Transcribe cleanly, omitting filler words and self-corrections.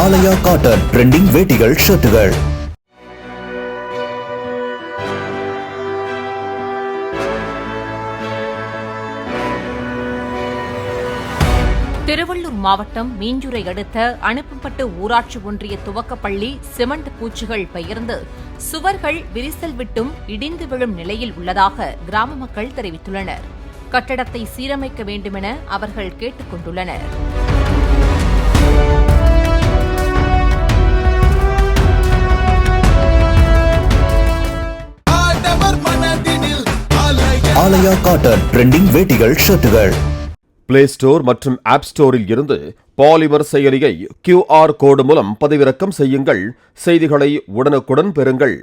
ஆலயா cotton trending வேட்டிகள் ஷர்ட்டுகள். Tiruvallur மாவட்டம் மீஞ்சூரை அடுத்த அனுப்பப்பட்டு ஊராட்சி ஒன்றிய துவக்கப்பள்ளி சிமெண்ட் பூச்சிகள் பெயர்ந்து சுவர்கள் விரிசல் விட்டும் இடிந்து விழும் நிலையில் உள்ளதாக கிராம மக்கள் தெரிவித்துள்ளனர். கட்டடத்தை சீரமைக்க வேண்டுமென அவர்கள் கேட்டுக் கொண்டுள்ளனர். ஆலயா காட்டன் ட்ரெண்டிங் வேட்டிகள் ஷர்ட்டுகள். பிளே ஸ்டோர் மற்றும் ஆப் ஸ்டோரில் இருந்து பாலிமர் செயலியை QR கோடு மூலம் பதிவிறக்கம் செய்யுங்கள். செய்திகளை உடனுக்குடன் பெறுங்கள்.